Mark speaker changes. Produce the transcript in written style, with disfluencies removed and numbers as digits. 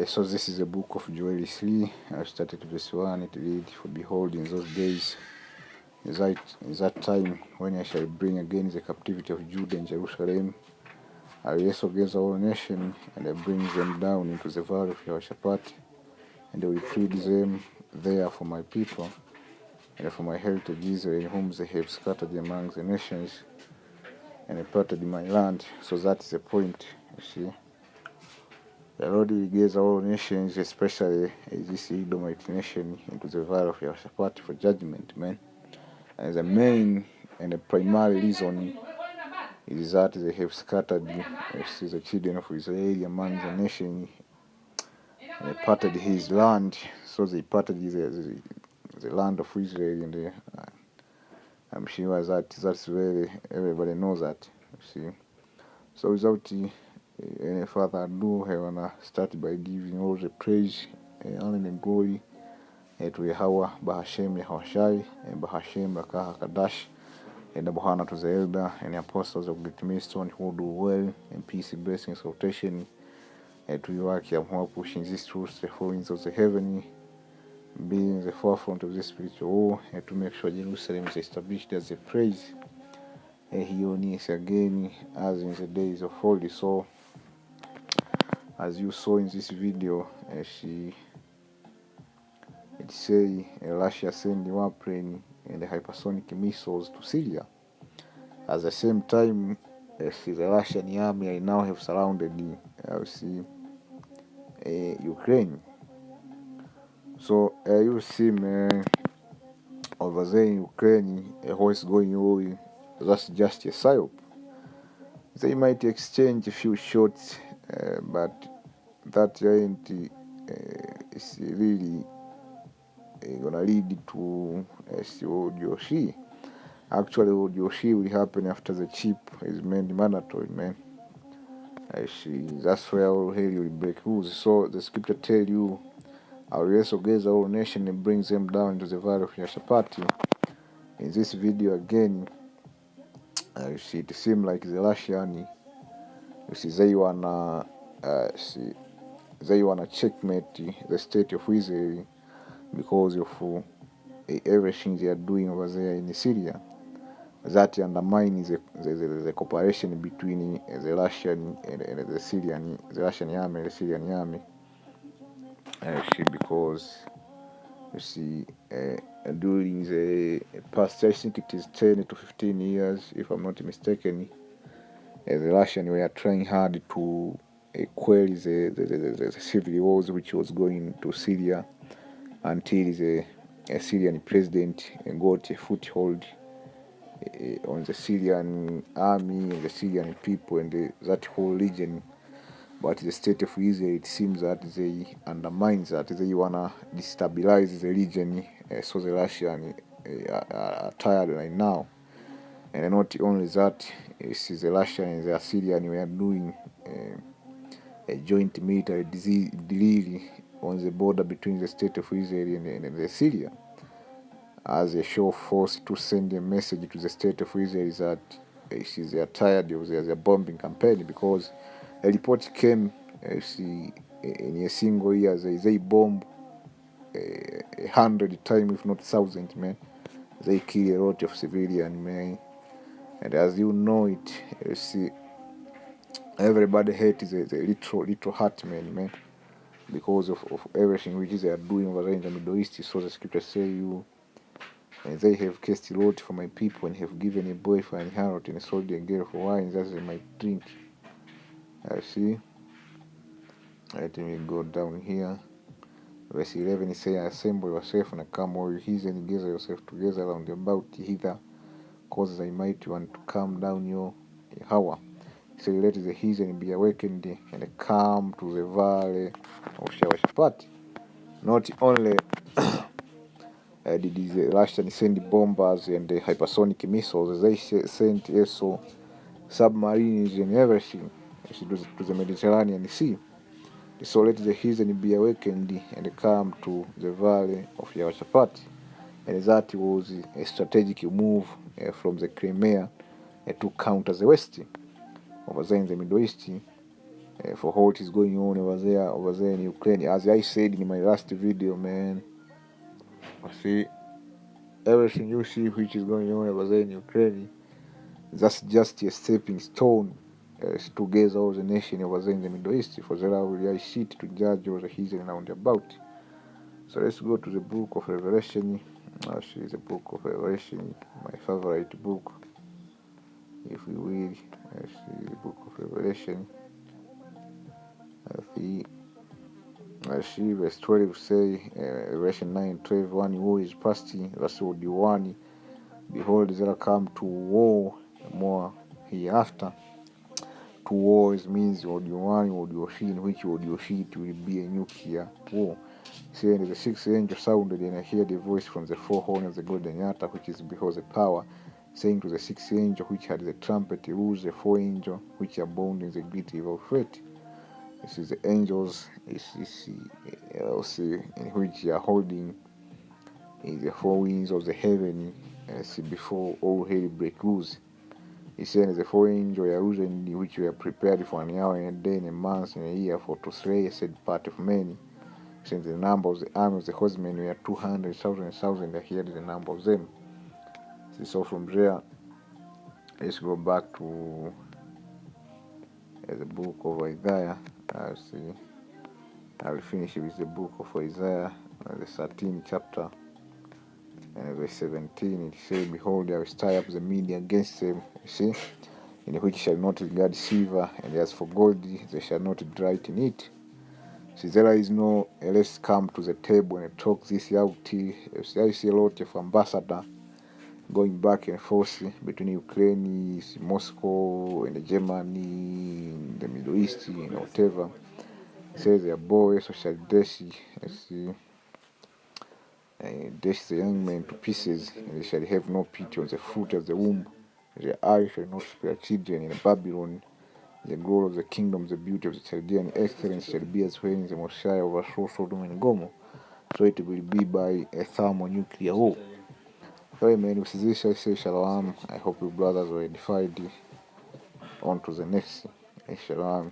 Speaker 1: So this is the book of Joel 3. I started verse 1. It reads, "For behold, in those days, is that time when I shall bring again the captivity of Judah and Jerusalem. I will also gather all nations, and I bring them down into the valley of Yahawashapat, and I will plead them there for my people, and for my heritage Israel, whom they have scattered among the nations, and I planted in my land." So that is the point, you see. The Lord will gather all nations, especially this Edomite nation, into the valley of Yahawashapat for judgment, man. And the main and the primary reason is that they have scattered the children of Israel among the nation, and they parted his land. So they parted the land of Israel, and I'm sure that's very, everybody knows that, you see. So without any further ado, I wanna start by giving all the praise, honor and glory to Yahweh, Bahashem, Yahawashai, and Bahashem, Rakaha Kadash, and Abohana to the elder and the apostles of Great Millstone who do well, and peace, blessings, salvation to you who are pushing these truths, the holiness of the heavenly, being the forefront of this spiritual war, and to make sure Jerusalem is established as a praise here on earth again, as in the days of old. So, as you saw in this video, it say Russia send the warplane and the hypersonic missiles to Syria. At the same time, the Russian army now have surrounded Ukraine. So you see, man, over there in Ukraine, what's going on, that's just a psyop. They might exchange a few shots, but that ain't is really gonna lead to World War III. Actually, World War III will happen after the chip is made mandatory, man. That's where all hell will break loose. So the scripture tell you, I will also gather all nations and brings them down into the valley of Yahawashapat. In this video again, it seems like the Russian, they wanna checkmate the state of Israel because of everything they are doing over there in Syria. That undermines the cooperation between the Russian and the Russian army and the Syrian army. Because during the past, I think it is 10 to 15 years, if I'm not mistaken, the Russians were trying hard to quell the civil wars which was going to Syria until the Syrian president got a foothold on the Syrian army and the Syrian people and that whole region. But the state of Israel, it seems that they undermine that. They wanna destabilize the region, so the Russians are tired right now. And not only that, the Russian and the Syrian were doing a joint military drill on the border between the state of Israel and the Syria, as a show of force to send a message to the state of Israel that they are tired of their bombing campaign, because a report came in a single year they bomb 100 times, if not 1,000, man. They kill a lot of civilians, man. And as you know it, everybody hates the little heart man, because of everything which they are doing over there in the Middle East. So the scripture say and they have cast a lot for my people, and have given a boy for an harlot and sold a girl for wine that they might drink. See, let me go down here. Verse 11 it says, "Assemble yourself and come, all you heathen, gather yourself together round about hither, cause thy mighty one to come down your hour. So let the heathen be awakened and come to the valley of Yahawashapat." Not only did the Russians send bombers and the hypersonic missiles, they sent also submarines and everything to the Mediterranean Sea. So let the heathen be awakened and come to the valley of Yahawashapat. And that was a strategic move from the Crimea to counter the West over there in the Middle East. for what is going on over there in Ukraine. As I said in my last video, man, see, everything you see which is going on over there in Ukraine, that's just a stepping stone together all the nation over there in the Middle East, for there will I sit to judge all the history around about. So let's go to the book of Revelation. See the book of Revelation, my favorite book, if we will. See the book of Revelation. I see verse 12 say, Revelation 9:12, one who is fasting, verse 1, behold, there come to war more hereafter. To war means World War I, in which World War II will be a nuclear war. Saying the sixth angel sounded, and I heard a voice from the four horns of the golden altar, which is before the power, saying to the sixth angel which had the trumpet, loose the four angels which are bound in the great river of Euphrates. This is the angels in which they are holding the four winds of the heaven before all hell break loose. He said the four angels are risen, which were prepared for an hour and a day and a month and a year for to slay a said part of many. Since the number of the army of the horsemen were 200,000, I heard the number of them. So from there, let's go back to the book of Isaiah. I'll finish with the book of Isaiah, the 13th chapter, and verse 17. It says, behold, I will stir up the media against them, you see, in which shall not regard silver, and as for gold, they shall not delight in it. See, there is no, let's come to the table and talk this out. I see a lot of ambassador going back and forth between Ukraine, Moscow, and Germany, the Middle East, whatever. It says their boy, so shall dash the young men to pieces, and they shall have no pity on the fruit of the womb. Their eyes shall not spare children in Babylon. The glory of the kingdom, the beauty of the Chaldean excellence shall be as when the Messiah overthrew Sodom and Gomorrah. So it will be by a thermonuclear war. So amen. With this I say shalom. I hope you brothers were edified. On to the next. Shalom.